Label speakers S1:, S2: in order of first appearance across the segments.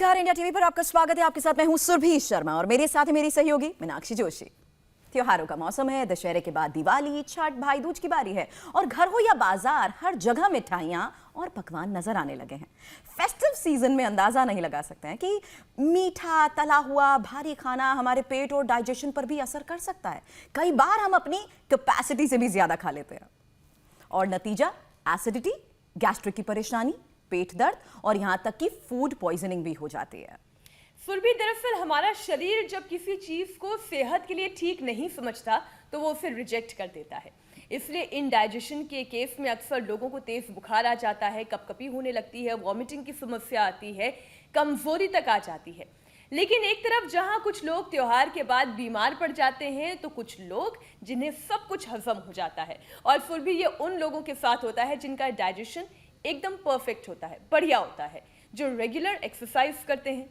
S1: नमस्कार, India TV पर आपका स्वागत है। आपके साथ मैं हूं सुरभि शर्मा और मेरे साथ है मेरी सहयोगी मीनाक्षी जोशी। त्योहारों का मौसम है, दशहरे के बाद दिवाली, छठ, भाई दूज की बारी है और घर हो या बाजार, हर जगह मिठाइयां और पकवान नजर आने लगे हैं। फेस्टिव सीजन में अंदाजा नहीं लगा सकते हैं कि मीठा, तला हुआ, भारी खाना हमारे पेट और डाइजेशन पर भी असर कर सकता है। कई बार हम अपनी कैपेसिटी से भी ज्यादा खा लेते हैं और नतीजा एसिडिटी, गैस्ट्रिक की परेशानी, पेट दर्द और यहां तक कि फूड पॉइजनिंग भी हो जाती है।
S2: सुरभि, दरअसल हमारा शरीर जब किसी चीज को सेहत के लिए ठीक नहीं समझता तो वो उसे रिजेक्ट कर देता है। इसलिए इंडाइजेशन के केस में अक्सर लोगों को तेज बुखार आ जाता है, कपकपी होने लगती है, वॉमिटिंग की समस्या आती है, कमजोरी तक आ जाती है। लेकिन एक तरफ जहां कुछ लोग त्योहार के बाद बीमार पड़ जाते हैं तो कुछ लोग जिन्हें सब कुछ हजम हो जाता है। और फिर भी ये उन लोगों के साथ होता है जिनका डाइजेशन एकदम परफेक्ट होता है, बढ़िया होता है, जो रेगुलर एक्सरसाइज करते हैं।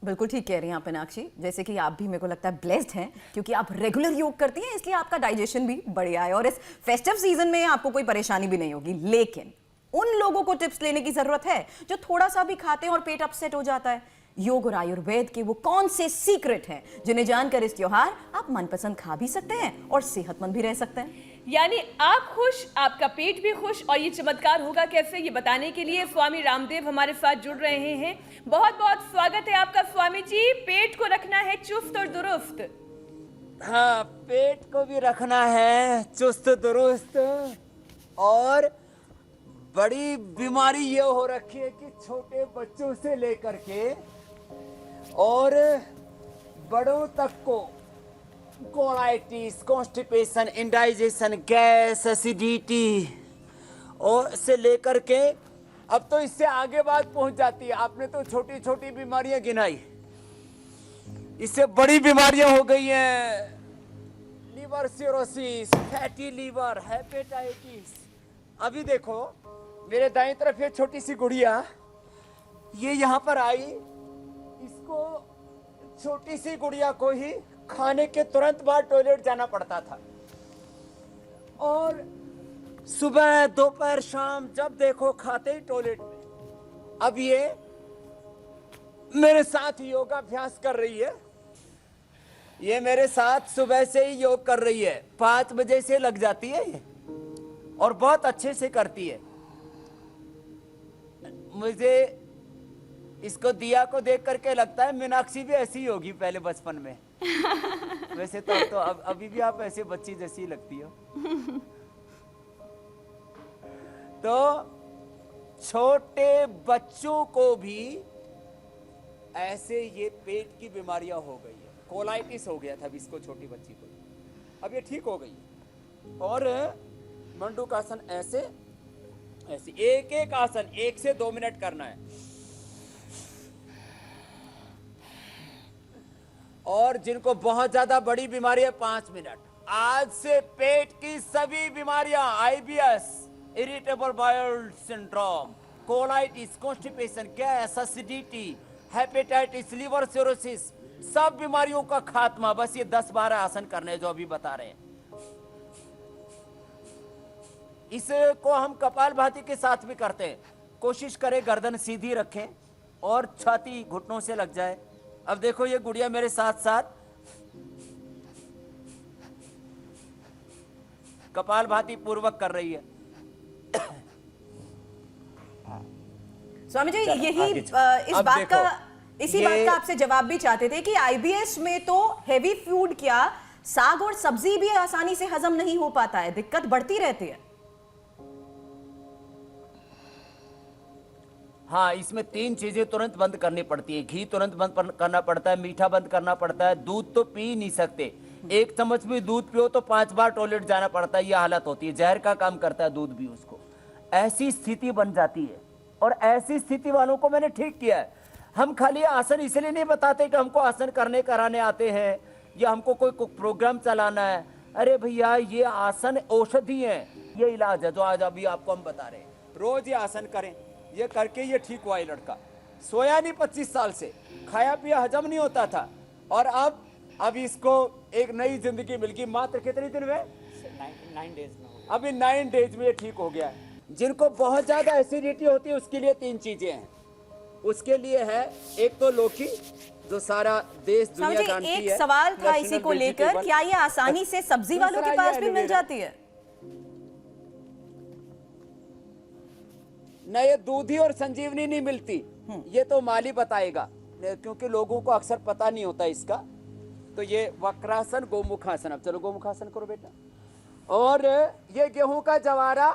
S1: बिल्कुल ठीक कह रही हैं आप मीनाक्षी, जैसे कि आप भी मेरे को लगता है ब्लेस्ड हैं क्योंकि आप रेगुलर योग करती हैं, इसलिए आपका डाइजेशन भी बढ़िया है और इस फेस्टिव सीजन में आपको कोई परेशानी भी नहीं होगी। लेकिन उन लोगों को टिप्स लेने की जरूरत है जो थोड़ा सा भी खाते हैं और पेट अपसेट हो जाता है। योग और आयुर्वेद के वो कौन से सीक्रेट हैं जिन्हें जानकर इस त्योहार आप मनपसंद खा भी सकते हैं और सेहतमंद भी रह सकते हैं।
S2: यानी आप खुश, आपका पेट भी खुश, और ये चमत्कार होगा कैसे, ये बताने के लिए स्वामी रामदेव हमारे साथ जुड़ रहे हैं। बहुत बहुत स्वागत है आपका स्वामी जी। पेट को रखना है चुस्त और दुरुस्त।
S3: हाँ, पेट को भी रखना है चुस्त दुरुस्त। और बड़ी बीमारी ये हो रखी है कि छोटे बच्चों से लेकर के और बड़ों तक को colitis, constipation, indigestion, gas, acidity और से लेकर के अब तो इससे आगे बात पहुंच जाती है। आपने तो छोटी छोटी बीमारियां गिनाई, इससे बड़ी बीमारियां हो गई हैं। Liver cirrhosis, fatty liver, hepatitis. अभी देखो मेरे दाईं तरफ ये छोटी सी गुड़िया, ये यहाँ पर आई, इसको छोटी सी गुड़िया को ही खाने के तुरंत बाद टॉयलेट जाना पड़ता था और सुबह, दोपहर, शाम जब देखो खाते ही टॉयलेट में। अब ये मेरे साथ योगाभ्यास कर रही है, ये मेरे साथ सुबह से ही योग कर रही है। 5 बजे से लग जाती है ये और बहुत अच्छे से करती है। मुझे इसको दिया को देख करके लगता है मीनाक्षी भी ऐसी ही होगी पहले बचपन में। वैसे तो अभी भी आप ऐसे बच्ची जैसी लगती हो। तो छोटे बच्चों को भी ऐसे ये पेट की बीमारियां हो गई है। कोलाइटिस हो गया था अभी इसको, छोटी बच्ची को, अब ये ठीक हो गई है। और मंडूकासन ऐसे ऐसे एक एक आसन 1 से 2 मिनट करना है। और जिनको बहुत ज्यादा बड़ी बीमारी है 5 मिनट। आज से पेट की सभी बीमारियां, IBS, irritable bowel syndrome, colitis, constipation, gas, acidity, hepatitis, liver cirrhosis, सब बीमारियों का खात्मा बस ये 10-12 आसन करने जो अभी बता रहे हैं। इसको हम कपालभाति के साथ भी करते हैं। कोशिश करें गर्दन सीधी रखें और छाती घुटनों से लग जाए। अब देखो ये गुड़िया मेरे साथ साथ कपालभाति पूर्वक कर रही है।
S1: स्वामी जी, इसी बात का आपसे जवाब भी चाहते थे कि आईबीएस में तो हेवी फूड क्या, साग और सब्जी भी आसानी से हजम नहीं हो पाता है, दिक्कत बढ़ती रहती है।
S3: हाँ, इसमें 3 चीजें तुरंत बंद करनी पड़ती है। घी तुरंत बंद करना पड़ता है, मीठा बंद करना पड़ता है, दूध तो पी नहीं सकते। 1 चम्मच भी दूध पियो तो 5 बार टॉयलेट जाना पड़ता है, ये हालत होती है। जहर का काम करता है दूध भी उसको। ऐसी स्थिति बन जाती है और ऐसी स्थिति वालों को मैंने ठीक किया है। हम खाली आसन इसलिए नहीं बताते कि हमको आसन करने कराने आते हैं या हमको कोई प्रोग्राम चलाना है। अरे भैया, ये आसन औषधि है, ये इलाज है जो आज अभी आपको हम बता रहे हैं। रोज ये आसन करें, ये करके ये ठीक हुआ। ये लड़का सोया नहीं 25 साल से, खाया पिया हजम नहीं होता था और अब इसको एक नई जिंदगी मिल गई। मात्र कितने दिन में? 9 डेज में। अभी 9 डेज में ये ठीक हो गया है। जिनको बहुत ज्यादा एसिडिटी होती है उसके लिए 3 चीजें हैं। उसके लिए है एक तो लौकी, जो सारा देश दुनिया
S1: समझिए,
S3: जानती है।
S1: एक सवाल था
S3: नेशनल
S1: इसी को लेकर,
S3: वेजिटेबल।
S1: क्या ये आसानी से सब्जी वालों के
S3: दूसरा
S1: पास
S3: ये
S1: भी मिल
S3: एलोवेरा।
S1: जाती है?
S3: न ये दूधी और संजीवनी नहीं मिलती, ये तो माली बताएगा, क्योंकि लोगों को अक्सर पता नहीं होता इसका। तो ये वक्रासन, गोमुखासन, अब चलो गोमुखासन करो बेटा। और ये गेहूं का जवारा,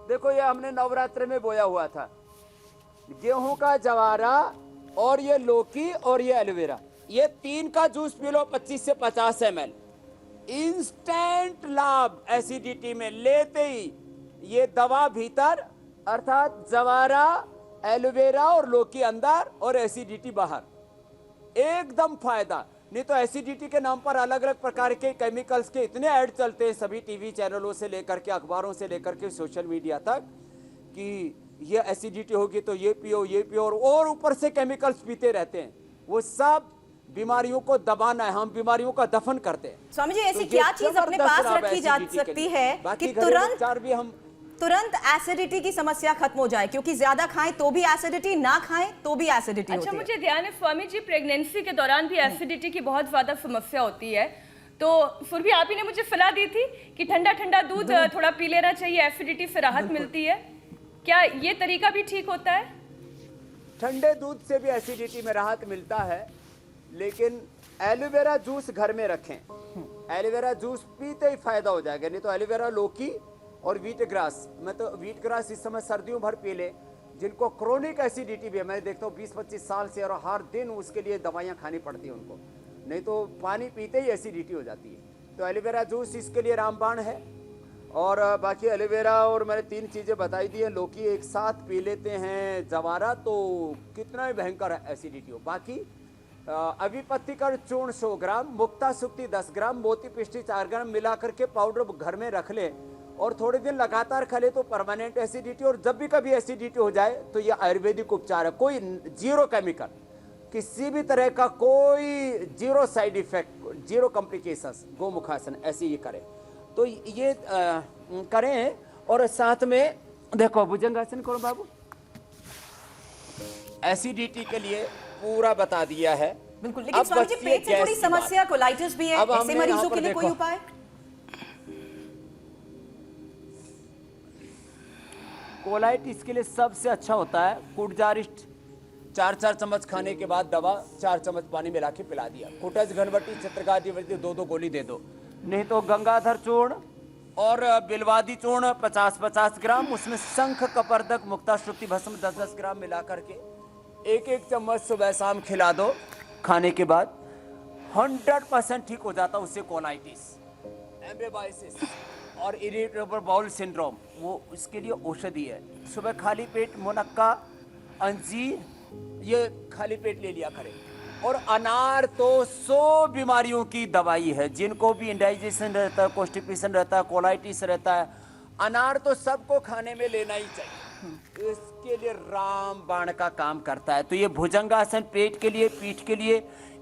S3: देखो ये हमने नवरात्र में बोया हुआ था, गेहूं का जवारा और ये लौकी और ये एलोवेरा, ये तीन का जूस पी लो 25 से 50 ml, इंस्टेंट लाभ एसिडिटी में लेते ही। ये दवा भीतर, अर्थात जवारा, एलोवेरा और लौकी अंदर और एसिडिटी बाहर, एकदम फायदा। नहीं तो एसिडिटी के नाम पर अलग अलग प्रकार के केमिकल्स के इतने ऐड चलते हैं सभी टीवी चैनलों से लेकर के, अखबारों से लेकर के सोशल मीडिया तक, कि ये एसिडिटी होगी तो ये पियो, ये पियो, और ऊपर से केमिकल्स पीते रहते हैं। वो सब बीमारियों को दबाना है, हम बीमारियों का दफन करते हैं।
S1: स्वामी जी, ऐसी
S3: तो ये
S1: क्या चीज अपने
S3: जबरदस्त
S1: पास
S3: लाभ
S1: रखी जा
S3: एसिडिटी के
S1: सकती
S3: लिए।
S1: है
S3: बाकी
S1: कि
S3: घरेलू उपचार भी हम
S1: तुरंत एसिडिटी की समस्या खत्म हो जाए? क्योंकि ज्यादा खाएं तो भी एसिडिटी, ना खाएं तो भी एसिडिटी
S2: अच्छा,
S1: होती है।
S2: मुझे ध्यान है स्वामी जी, प्रेगनेंसी के दौरान भी एसिडिटी की बहुत ज्यादा समस्या होती है। तो फिर भी आप ही ने मुझे सलाह दी थी कि ठंडा ठंडा दूध थोड़ा पी लेना चाहिए, एसिडिटी से राहत मिलती है। क्या ये तरीका भी ठीक होता है?
S3: ठंडे दूध से भी एसिडिटी में राहत मिलता है, लेकिन एलोवेरा जूस घर में रखें। एलोवेरा जूस पीते ही फायदा हो जाएगा। नहीं तो एलोवेरा, लौकी और व्हीट ग्रास, मैं तो व्हीट ग्रास इस समय सर्दियों भर पी ले, जिनको क्रोनिक एसिडिटी भी है, मैं देखता हूँ 20-25 साल से, और हर दिन उसके लिए दवाइयाँ खानी पड़ती है उनको, नहीं तो पानी पीते ही एसिडिटी हो जाती है। तो एलोवेरा जूस इसके लिए रामबाण है। और बाकी एलोवेरा और मैंने 3 चीज़ें बताई दी हैं, लौकी एक साथ पी लेते हैं, जवारा, तो कितना ही भयंकर एसिडिटी हो। बाकी अभिपत्तिकर चूर्ण 100 ग्राम, मुक्ता सुक्ति 10 ग्राम, मोती पिष्टी 4 ग्राम मिला करके पाउडर घर में रख ले और थोड़े दिन लगातार खा ले तो परमानेंट एसिडिटी। और जब भी कभी एसिडिटी हो जाए तो ये आयुर्वेदिक उपचार है, कोई जीरो केमिकल, किसी भी तरह का कोई zero side effect, zero complications. Gomukhasana ऐसे ही करें तो ये करें। और साथ में देखो भुजंगासन करो बाबू, एसिडिटी के लिए पूरा बता दिया है।
S1: बिल्कुल, लेकिन स्वामी जी, पेट से थोड़ी समस्या, कोलाइटिस भी है,
S3: अब
S1: ऐसे
S3: हमने
S1: मरीजों
S3: यहाँ
S1: के
S3: पर
S1: लिए कोई
S3: देखो।
S1: उपाय?
S3: कोलाइटिस के लिए सबसे अच्छा होता है कुटजारिस्ट, 4-4 चम्मच खाने के बाद दवा 4 चम्मच पानी मिला के पिला दिया। कुटज, घनवटी, चित्रकारी 2-2 गोली दे दो। नहीं तो गंगाधर चूर्ण और बिलवादी चूर्ण 50-50 ग्राम, उसमें शंख, कपर्दक, मुक्ता श्रुति भस्म 10-10 ग्राम मिला करके 1-1 चम्मच सुबह शाम खिला दो खाने के बाद, 100% ठीक हो जाता उससे कोलाइटिस, एम्ब्रेबाइसिस और इरिटेबल बाउल सिंड्रोम, वो उसके लिए औषधि है। सुबह खाली पेट मुनक्का, अंजीर, ये खाली पेट ले लिया करें। और अनार तो 100 बीमारियों की दवाई है, जिनको भी इंडाइजेशन रहता है, कॉन्स्टिपेशन रहता है, कोलाइटिस रहता है, अनार तो सबको खाने में लेना ही चाहिए। इसके लिए रामबाण का काम करता है। तो ये भुजंगासन पेट के लिए, पीठ के लिए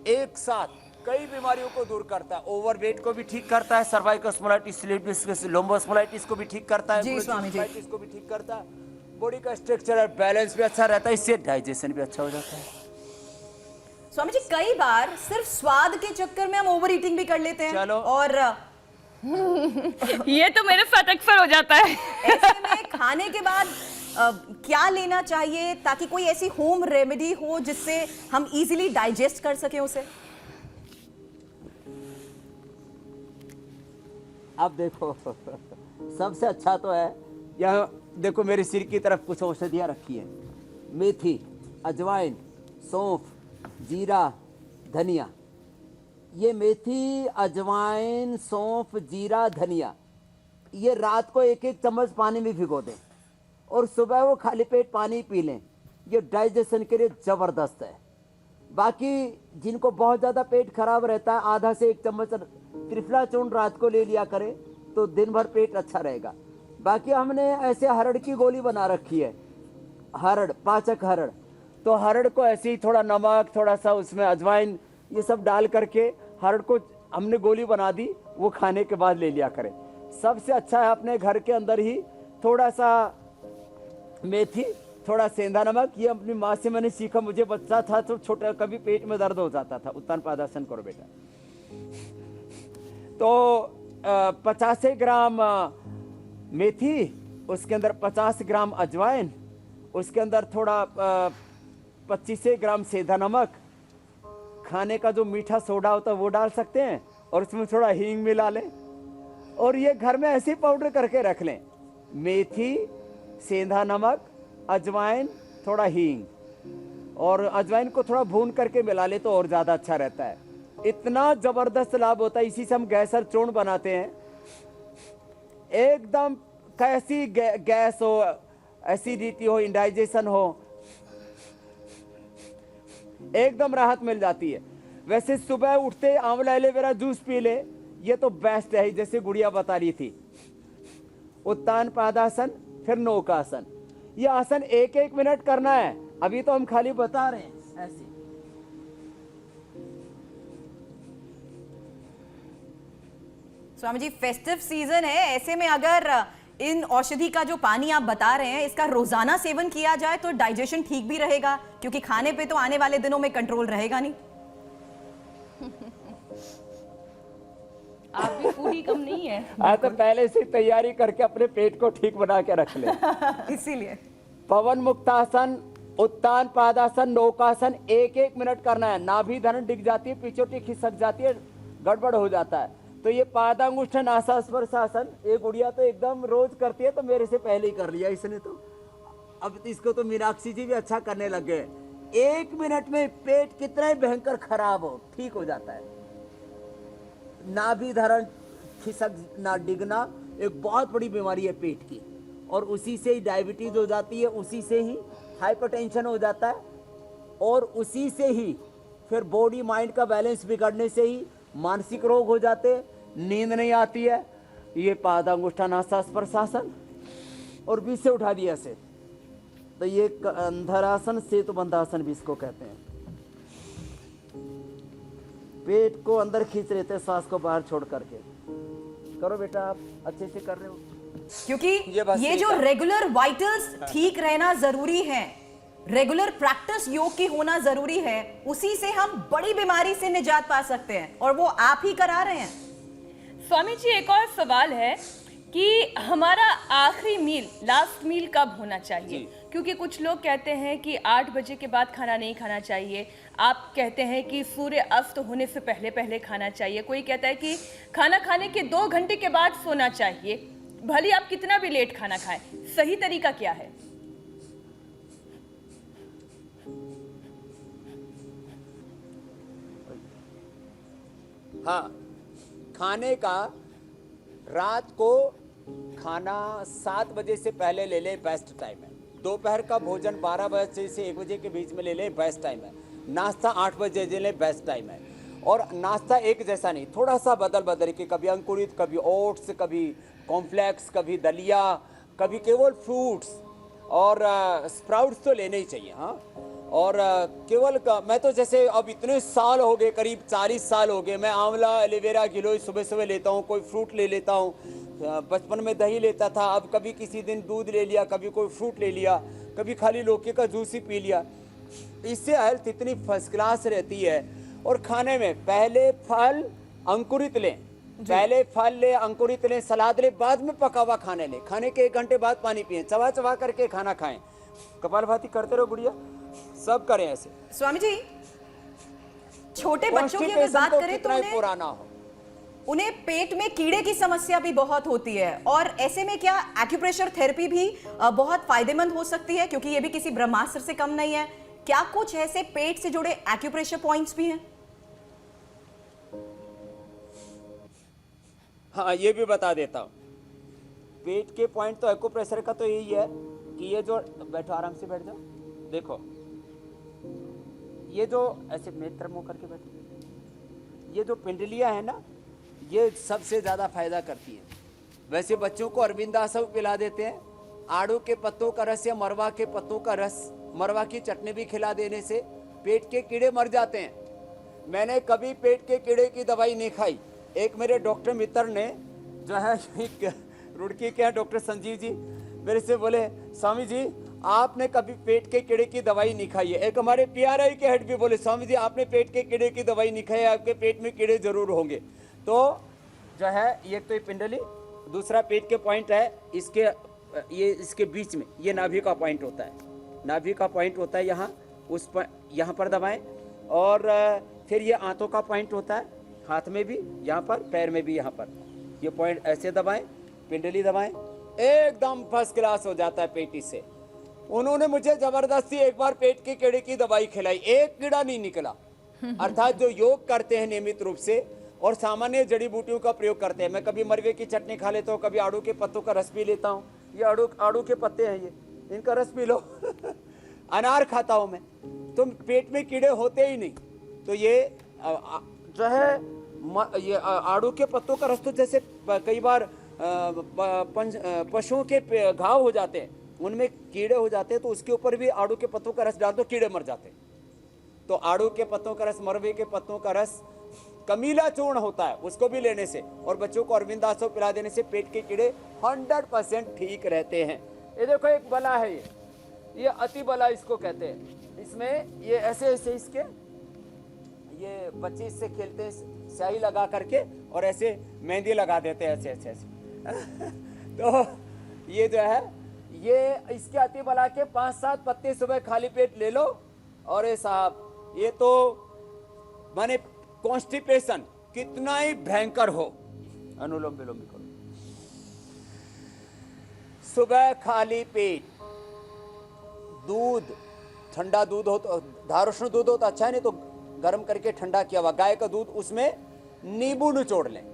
S3: एक साथ कई बीमारियों को दूर करता है। ओवरवेट को भी ठीक करता है, सर्वाइकल स्पॉन्डिलोसिस, लोम्बोस्पोलाइटिस को भी ठीक करता है,
S1: जी स्वामी जी,
S3: को भी ठीक करता है। बॉडी का स्ट्रक्चर और बैलेंस भी अच्छा रहता है, इससे डाइजेशन भी अच्छा हो जाता है।
S1: स्वामी जी, कई बार सिर्फ स्वाद के चक्कर में हम ओवर ईटिंग भी कर लेते हैं।
S3: चलो।
S1: और
S2: ये तो मेरे साथ अक्सर हो जाता है।
S1: ऐसे में खाने के बाद क्या लेना चाहिए ताकि कोई ऐसी होम रेमेडी हो जिससे हम इजीली डाइजेस्ट कर सकें उसे?
S3: अब देखो सबसे अच्छा तो है, यहाँ देखो मेरे सिर की तरफ कुछ औषधियाँ रखी है, मेथी, अजवाइन, सौंफ, जीरा, धनिया। ये मेथी, अजवाइन, सौंफ, जीरा, धनिया, ये रात को 1-1 चम्मच पानी में भिगो दें और सुबह वो खाली पेट पानी पी लें। ये डाइजेशन के लिए ज़बरदस्त है। बाकी जिनको बहुत ज़्यादा पेट खराब रहता है, आधा से 1 चम्मच त्रिफला चूर्ण रात को ले लिया करें तो दिन भर पेट अच्छा रहेगा। बाकी हमने ऐसे हरड़ की गोली बना रखी है, हरड़, पाचक हरड़, तो हरड़ को ऐसे ही थोड़ा नमक, थोड़ा सा उसमें अजवाइन, ये सब डाल करके हरड़ को हमने गोली बना दी, वो खाने के बाद ले लिया करें। सबसे अच्छा है अपने घर के अंदर ही थोड़ा सा मेथी थोड़ा सेंधा नमक। ये अपनी माँ से मैंने सीखा, मुझे बच्चा था तो छोटा कभी पेट में दर्द हो जाता था। उत्तान पादासन करो बेटा। तो 50 ग्राम मेथी, उसके अंदर 50 ग्राम अजवाइन, उसके अंदर थोड़ा 25 ग्राम सेंधा नमक, खाने का जो मीठा सोडा होता है वो डाल सकते हैं, और उसमें थोड़ा हींग मिला लें, और ये घर में ऐसे पाउडर करके रख लें। मेथी, सेंधा नमक, अजवाइन, थोड़ा हींग, और अजवाइन को थोड़ा भून करके मिला ले तो और ज़्यादा अच्छा रहता है। इतना ज़बरदस्त लाभ होता है। इसी से हम गैस और चूर्ण बनाते हैं। एकदम कैसी गैस हो, एसिडिटी हो, इंडाइजेशन हो, एकदम राहत मिल जाती है। वैसे सुबह उठते आंवला एलोवेरा जूस पी ले, ये तो बेस्ट है। जैसे गुड़िया बता रही थी, उत्तान पादासन, फिर नौकासन। ये आसन 1-1 मिनट करना है। अभी तो हम खाली बता रहे हैं ऐसे।
S1: स्वामी जी, फेस्टिव सीजन है, ऐसे में अगर इन औषधि का जो पानी आप बता रहे हैं इसका रोजाना सेवन किया जाए तो डाइजेशन ठीक भी रहेगा, क्योंकि खाने पे तो आने वाले दिनों में कंट्रोल रहेगा नहीं।
S2: आप भी फूडी कम नहीं है।
S3: तो पहले से तैयारी करके अपने पेट को ठीक बना के रख ले।
S1: इसीलिए
S3: पवन मुक्तासन, उत्तान पादासन, नौकासन 1-1 मिनट करना है। नाभि धरण डिग जाती है, पिछोटी खिसक जाती है, गड़बड़ हो जाता है। तो ये पादांगुष्ठ नासास्पर्शासन, ये गुड़िया तो एकदम रोज करती है, तो मेरे से पहले ही कर लिया इसने। तो अब इसको तो मीनाक्षी जी भी अच्छा करने लग गए। 1 मिनट में पेट कितना ही भयंकर खराब हो, ठीक हो जाता है। नाभि धरण खिसक ना डिगना एक बहुत बड़ी बीमारी है पेट की, और उसी से ही डायबिटीज हो जाती है, उसी से ही हाइपरटेंशन हो जाता है, और उसी से ही फिर बॉडी माइंड का बैलेंस बिगड़ने से ही मानसिक रोग हो जाते, नींद नहीं आती है। ये पादांगुष्ठानासास्पर्शासन, और बीच से उठा दिया से, तो ये अंधरासन, सेतुबंधासन भी इसको कहते हैं। पेट को अंदर खींच लेते, सांस को बाहर छोड़ करके। करो बेटा, आप अच्छे से कर रहे हो,
S1: क्योंकि
S3: बस
S1: ये जो रेगुलर वाइटल्स ठीक रहना जरूरी है, रेगुलर प्रैक्टिस योग की होना जरूरी है, उसी से हम बड़ी बीमारी से निजात पा सकते हैं, और वो आप ही करा रहे हैं।
S2: स्वामी जी, एक और सवाल है कि हमारा आखिरी मील, लास्ट मील कब होना चाहिए? क्योंकि कुछ लोग कहते हैं कि 8 बजे के बाद खाना नहीं खाना चाहिए। आप कहते हैं कि सूर्य अस्त होने से पहले पहले खाना चाहिए। कोई कहता है कि खाना खाने के 2 घंटे के बाद सोना चाहिए। भले आप कितना भी लेट खाना खाएं, सही तरीका क्या है?
S3: हाँ, खाने का रात को खाना 7 बजे से पहले ले ले, बेस्ट टाइम है। दोपहर का भोजन 12 बजे से 1 बजे के बीच में ले ले, बेस्ट टाइम है। नाश्ता 8 बजे ले ले, बेस्ट टाइम है। और नाश्ता एक जैसा नहीं, थोड़ा सा बदल बदल के, कभी अंकुरित, कभी ओट्स, कभी कॉम्प्लेक्स, कभी दलिया, कभी केवल फ्रूट्स, और स्प्राउट्स तो लेने ही चाहिए। हाँ, और केवल मैं तो जैसे अब इतने साल हो गए, करीब 40 साल हो गए, मैं आंवला एलोवेरा गिलोय सुबह सुबह लेता हूँ, कोई फ्रूट ले लेता हूँ। बचपन में दही लेता था, अब कभी किसी दिन दूध ले लिया, कभी कोई फ्रूट ले लिया, कभी खाली लौकी का जूस ही पी लिया। इससे हेल्थ इतनी फर्स्ट क्लास रहती है। और खाने में पहले फल अंकुरित लें, पहले फल ले, अंकुरित लें, सलाद ले, बाद में पका हुआ खाने लें। खाने के 1 घंटे बाद पानी पिए, चबा चबा करके खाना खाएं। कपालभाति करते रहो गुड़िया, सब करें ऐसे।
S1: स्वामी जी, छोटे बच्चों की अगर बात करें तो
S3: पुराना हो,
S1: उन्हें पेट में कीड़े की समस्या भी बहुत होती है, और ऐसे में क्या एक्यूप्रेशर थेरेपी भी बहुत फायदेमंद हो सकती है, क्योंकि ये भी किसी ब्रह्मास्त्र से कम नहीं है। क्या कुछ ऐसे पेट से जुड़े एक्यूप्रेशर पॉइंट्स भी हैं?
S3: हाँ, ये भी बता देता हूँ। पेट के पॉइंट तो एक्यूप्रेशर का तो यही है कि ये जो, बैठो आराम से बैठ जाओ, देखो ये जो ऐसे नेत्र मुंह करके बैठो, ये जो पिंडलियां है ना, ये सबसे ज़्यादा फायदा करती है। वैसे बच्चों को अरविंदासन पिला देते हैं, आड़ू के पत्तों का रस या मरवा के पत्तों का रस, मरवा की चटनी भी खिला देने से पेट के कीड़े मर जाते हैं। मैंने कभी पेट के कीड़े की दवाई नहीं खाई। एक मेरे डॉक्टर मित्र ने, जो है रुड़की के हैं डॉक्टर संजीव जी, मेरे से बोले, स्वामी जी आपने कभी पेट के कीड़े की दवाई नहीं खाई है? एक हमारे पीआरआई के हेड भी बोले, स्वामी जी आपने पेट के कीड़े की दवाई नहीं खाई, आपके पेट में कीड़े जरूर होंगे। तो जो है ये तो ये पिंडली, दूसरा पेट के पॉइंट है इसके, ये इसके बीच में ये नाभि का पॉइंट होता है, नाभि का पॉइंट होता है यहाँ, उस पर यहाँ पर दबाएं। और फिर ये आंतों का पॉइंट होता है, हाथ में भी यहाँ पर, पैर में भी यहाँ पर, ये पॉइंट ऐसे दबाएं, पिंडली दबाएं, एकदम फर्स्ट क्लास हो जाता है पेटी से। उन्होंने मुझे जबरदस्ती एक बार पेट के कीड़े की दवाई खिलाई, एक कीड़ा नहीं निकला। अर्थात जो योग करते हैं नियमित रूप से और सामान्य जड़ी बूटियों का प्रयोग करते हैं, मैं कभी मरवे की चटनी खा लेता हूँ, कभी आड़ू के पत्तों का रस पी लेता हूँ, ये आड़ू के पत्ते हैं, ये इनका रस पी लो अनार खाता हूँ मैं, तो पेट में कीड़े होते ही नहीं। तो ये जो है ये आड़ू के पत्तों का रस, तो जैसे कई बार पशुओं के घाव हो जाते हैं, उनमें कीड़े हो जाते हैं, तो उसके ऊपर भी आड़ू के पत्तों का रस डाल दो, कीड़े मर जाते हैं। तो आड़ू के पत्तों का रस, मरवे के पत्तों का रस, कमीला चूर्ण होता है, उसको भी लेने से और बच्चों को अरविंदासो पिला देने से पेट के कीड़े 100% ठीक रहते हैं। ये देखो एक बला है, ये अति बला इसको कहते हैं। इसमें ये ऐसे ऐसे इसके, ये बच्चे इससे खेलते हैं, स्याही लगा करके और ऐसे मेहंदी लगा देते हैं ऐसे ऐसे ऐसे तो ये जो है, ये इसके अति बला के 5-7 पत्ते सुबह खाली पेट ले लो, और ये साहब ये तो माने कॉन्स्टिपेशन कितना ही भयंकर हो, अनुलोम विलोम भी करो। सुबह खाली पेट दूध, ठंडा दूध हो तो, धारोष्ण दूध हो तो अच्छा है, नहीं तो गर्म करके ठंडा किया हुआ गाय का दूध, उसमें नींबू निचोड़ लें,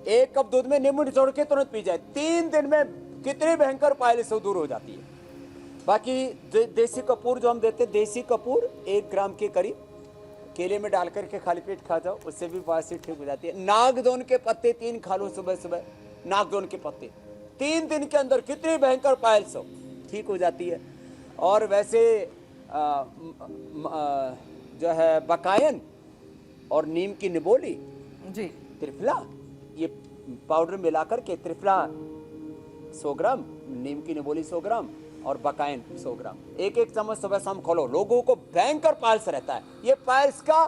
S3: 1 कप दूध में नींबू निचोड़ के तुरंत पी जाए, 3 दिन में कितनी भयंकर पायलिस दूर हो जाती है। बाकी देसी कपूर जो हम देते हैं, देसी कपूर 1 ग्राम के करीब केले में डाल करके खाली पेट खा जाओ, उससे भी पायलिस ठीक हो जाती है। नागदोन के पत्ते 3 खा लो सुबह सुबह, नागदोन के पत्ते 3 दिन के अंदर कितनी भयंकर पायलिस हो ठीक हो जाती है। और वैसे जो है बकायन और नीम की निबोली
S1: जी,
S3: त्रिफला, ये पाउडर मिलाकर के, त्रिफला 100 ग्राम, नीम की निबोली 100 ग्राम और बकायन 100 ग्राम, 1-1 चम्मच सुबह शाम खोलो। लोगों को भयंकर पायल्स रहता है, ये पायल्स का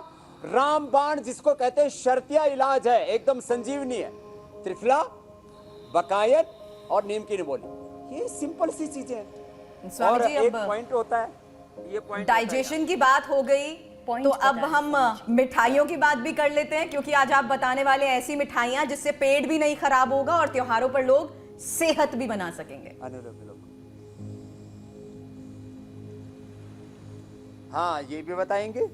S3: रामबाण जिसको कहते हैं शर्तिया इलाज है, एकदम संजीवनी है। त्रिफला, बकायन और नीम की निबोली, ये सिंपल सी चीजें हैं। और एक पॉइंट होता है, ये पॉइंट
S1: डाइजेशन की बात हो गई, तो अब हम मिठाइयों की बात भी कर लेते हैं, क्योंकि आज आप बताने वाले ऐसी मिठाइयां जिससे पेट भी नहीं खराब होगा और त्योहारों पर लोग सेहत भी बना सकेंगे।
S3: हाँ, ये भी बताएंगे।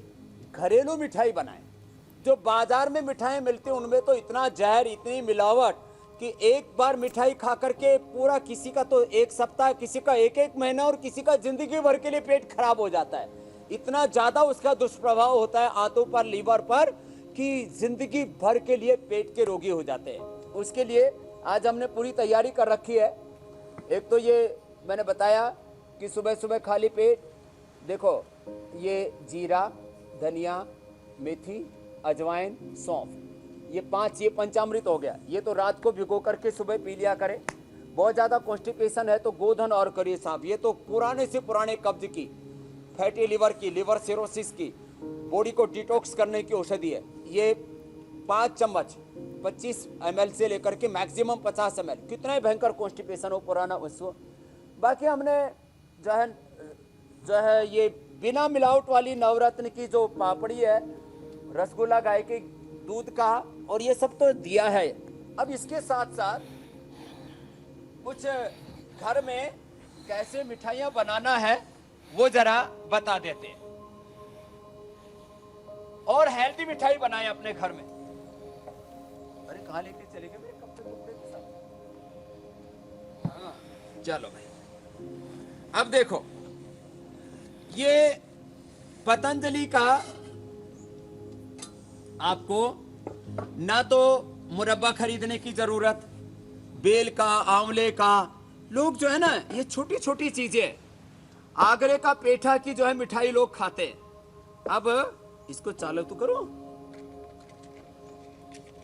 S3: घरेलू मिठाई बनाएं। जो बाजार में मिठाई मिलती है उनमें तो इतना जहर, इतनी मिलावट कि एक बार मिठाई खा करके पूरा, किसी का तो 1 सप्ताह, किसी का 1-1 महीना और किसी का जिंदगी भर के लिए पेट खराब हो जाता है। इतना ज्यादा उसका दुष्प्रभाव होता है आंतों पर, लीवर पर, कि जिंदगी भर के लिए पेट के रोगी हो जाते हैं। उसके लिए आज हमने पूरी तैयारी कर रखी है। एक तो ये मैंने बताया कि सुबह सुबह खाली पेट, देखो ये जीरा, धनिया, मेथी, अजवाइन, सौंफ, ये 5, ये पंचामृत हो गया। ये तो रात को भिगो करके सुबह पी लिया करें। बहुत ज़्यादा कॉन्स्टिपेशन है तो गोधन और करिए सांप, ये तो पुराने से पुराने कब्ज की, फैटी लिवर की, लिवर सिरोसिस की, बॉडी को डिटॉक्स करने की औषधि है। ये 5 चम्मच 25 ml से लेकर के मैक्सिमम 50 ml, कितना ही भयंकर कॉन्स्टिपेशन हो पुराना उसको। बाकी हमने जो है ये बिना मिलावट वाली नवरत्न की जो पापड़ी है, रसगुल्ला गाय के दूध का, और ये सब तो दिया है। अब इसके साथ साथ कुछ घर में कैसे मिठाइयाँ बनाना है वो जरा बता देते हैं, और हेल्दी मिठाई बनाएं अपने घर में। अरे कहाँ लेके चले गए मेरे कपड़े के साथ? हाँ, चलो भाई। अब देखो, ये पतंजलि का आपको ना तो मुरब्बा खरीदने की जरूरत, बेल का, आंवले का, लोग जो है ना ये छोटी छोटी चीजें, आगरे का पेठा की जो है मिठाई लोग खाते हैं। अब इसको चालू तो करो,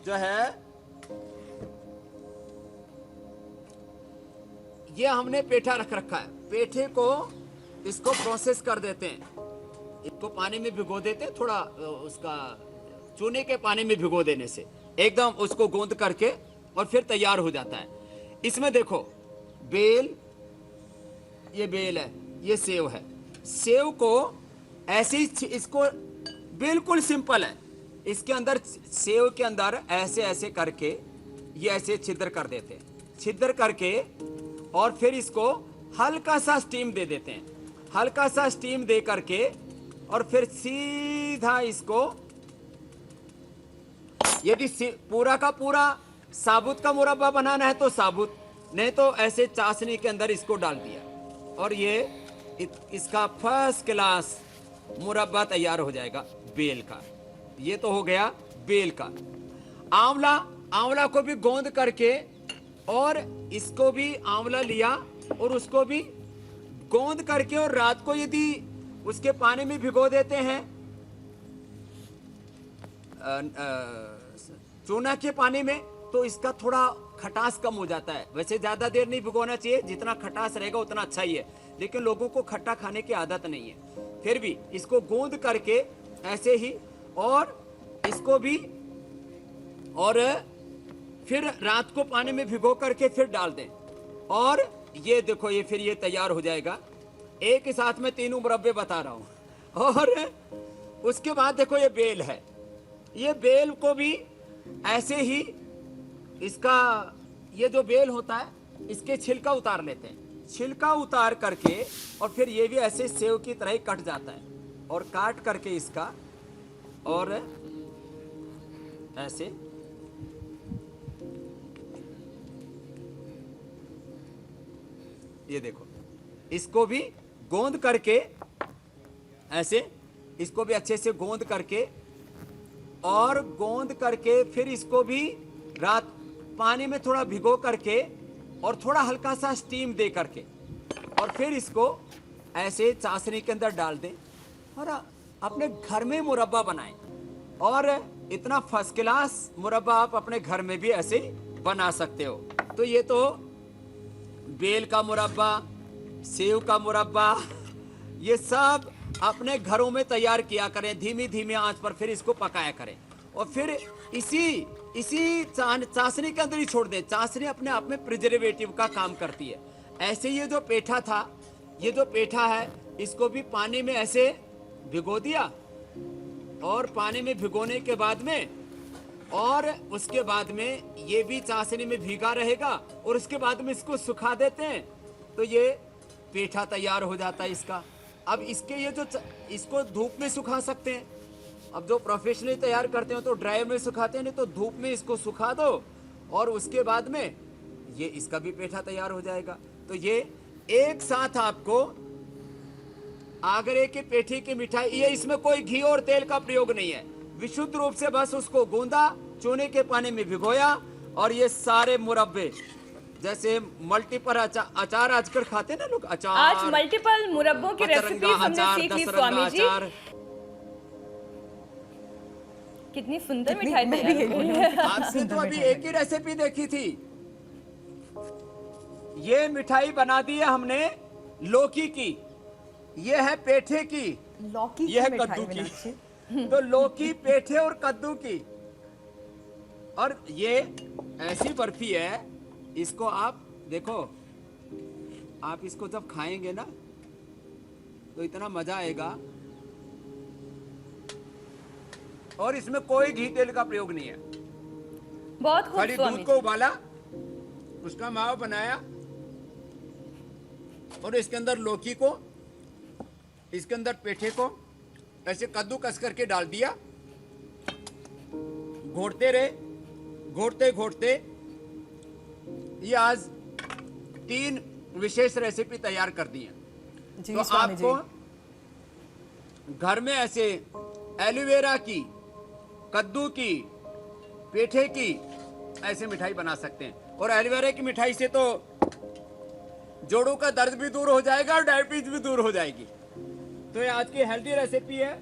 S3: जो है ये हमने पेठा रख रखा है। पेठे को इसको प्रोसेस कर देते हैं, इसको पानी में भिगो देते हैं, थोड़ा उसका चूने के पानी में भिगो देने से एकदम उसको गूंद करके और फिर तैयार हो जाता है। इसमें देखो बेल, ये बेल है, ये सेव है। सेव को ऐसे ही, इसको बिल्कुल सिंपल है, इसके अंदर सेव के अंदर ऐसे ऐसे करके ये ऐसे छिद्र कर देते हैं, छिद्र करके और फिर इसको हल्का सा स्टीम दे देते हैं, हल्का सा स्टीम दे करके और फिर सीधा इसको, यदि पूरा का पूरा साबुत का मुरब्बा बनाना है तो साबुत, नहीं तो ऐसे चाशनी के अंदर इसको डाल दिया और ये इसका फर्स्ट क्लास मुरब्बा तैयार हो जाएगा बेल का। ये तो हो गया बेल का। आंवला, आंवला को भी गोंद करके और इसको भी आंवला लिया और उसको भी गोंद करके और रात को यदि उसके पानी में भिगो देते हैं, चूना के पानी में, तो इसका थोड़ा खटास कम हो जाता है। वैसे ज्यादा देर नहीं भिगोना चाहिए, जितना खटास रहेगा उतना अच्छा ही है, लेकिन लोगों को खट्टा खाने की आदत नहीं है। फिर भी इसको गूंद करके ऐसे ही और इसको भी, और फिर रात को पानी में भिगो करके फिर डाल दें और ये देखो ये फिर ये तैयार हो जाएगा। एक ही साथ में तीनों मुरब्बे बता रहा हूं। और उसके बाद देखो ये बेल है, ये बेल को भी ऐसे ही, इसका ये जो बेल होता है इसके छिलका उतार लेते हैं, छिलका उतार करके और फिर ये भी ऐसे सेव की तरह ही कट जाता है और काट करके इसका और ऐसे ये देखो, इसको भी गोंद करके ऐसे, इसको भी अच्छे से गोंद करके और गोंद करके फिर इसको भी रात पानी में थोड़ा भिगो करके और थोड़ा हल्का सा स्टीम दे करके और फिर इसको ऐसे चाशनी के अंदर डाल दें और अपने घर में मुरब्बा बनाएं। और इतना फर्स्ट क्लास मुरब्बा आप अपने घर में भी ऐसे बना सकते हो। तो ये तो बेल का मुरब्बा, सेव का मुरब्बा, ये सब अपने घरों में तैयार किया करें, धीमी धीमी आंच पर फिर इसको पकाया करें और फिर इसी चाशनी के अंदर ही छोड़ दें। चाशनी अपने आप में प्रिजर्वेटिव का काम करती है। ऐसे ये जो पेठा था, ये जो पेठा है, इसको भी पानी में ऐसे भिगो दिया और पानी में भिगोने के बाद में और उसके बाद में ये भी चाशनी में भीगा रहेगा और उसके बाद में इसको सुखा देते हैं तो ये पेठा तैयार हो जाता है इसका। अब इसके ये जो इसको धूप में सुखा सकते हैं, अब जो प्रोफेशनली तैयार करते हो तो ड्रायर में सुखाते हैं, नहीं तो धूप में इसको सुखा दो और उसके बाद में ये इसका भी पेठा तैयार हो जाएगा। तो ये एक साथ आपको आगरे के पेठे की मिठाई, ये इसमें कोई घी और तेल का प्रयोग नहीं है, विशुद्ध रूप से बस उसको गूंदा, चूने के पानी में भिगोया और ये सारे मुरब्बे, जैसे मल्टीपल अचार आजकल खाते हैं ना लोग, अचार,
S2: आज मल्टीपल मुरब्बों की रेसिपी हमने सीख ली स्वामी जी। कितनी सुंदर मिठाई तैयार।
S3: आपसे तो अभी एक ही रेसिपी देखी थी, ये मिठाई बना दी है हमने लौकी की, ये है पेठे की,
S1: लौकी
S3: ये है कद्दू की। तो लौकी, पेठे और कद्दू की, और ये ऐसी बर्फी है, इसको आप देखो, आप इसको जब खाएंगे ना तो इतना मजा आएगा और इसमें कोई घी तेल का प्रयोग नहीं है।
S2: बहुत खूब
S3: खाली
S2: स्वामी
S3: दूध को उबाला, उसका मावा बनाया और इसके अंदर लौकी को, इसके अंदर पेठे को ऐसे कद्दू कस करके डाल दिया, घोटते रहे, घोटते घोटते ये आज 3 विशेष रेसिपी तैयार कर दी है।
S1: जी
S3: तो
S1: स्वामी जी।
S3: आपको घर में ऐसे एलोवेरा की, कद्दू की, पेठे की ऐसे मिठाई बना सकते हैं। और एलोवेरा की मिठाई से तो जोड़ों का दर्द भी दूर हो जाएगा और डायबिटीज भी दूर हो जाएगी। तो ये आज की हेल्दी रेसिपी है,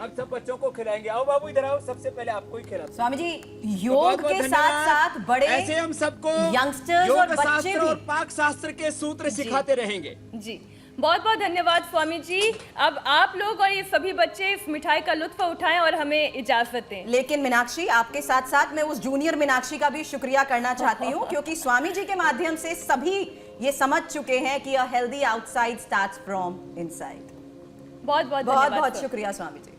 S3: हम सब बच्चों को खिलाएंगे। आओ बाबू इधर आओ, सबसे पहले आपको ही खिलाते हैं।
S1: स्वामी जी,
S3: तो
S1: योग
S3: बहुत-बहुत
S1: के
S3: धन्यवाद।
S1: साथ साथ बड़े
S3: ऐसे हम सबको
S1: यंगस्टर्स
S3: योग
S1: और बच्चे
S3: शास्त्र
S1: भी।
S3: और पाक शास्त्र के सूत्र सिखाते रहेंगे।
S2: जी बहुत बहुत धन्यवाद स्वामी जी। अब आप लोग और ये सभी बच्चे इस मिठाई का लुत्फ उठाएं और हमें इजाजत दें।
S1: लेकिन मीनाक्षी, आपके साथ साथ मैं उस जूनियर मीनाक्षी का भी शुक्रिया करना चाहती हूँ, क्योंकि स्वामी जी के माध्यम से सभी ये समझ चुके हैं कि a healthy outside starts from inside.
S2: बहुत बहुत
S1: बहुत
S2: धन्यवाद
S1: बहुत
S2: सर।
S1: शुक्रिया स्वामी जी।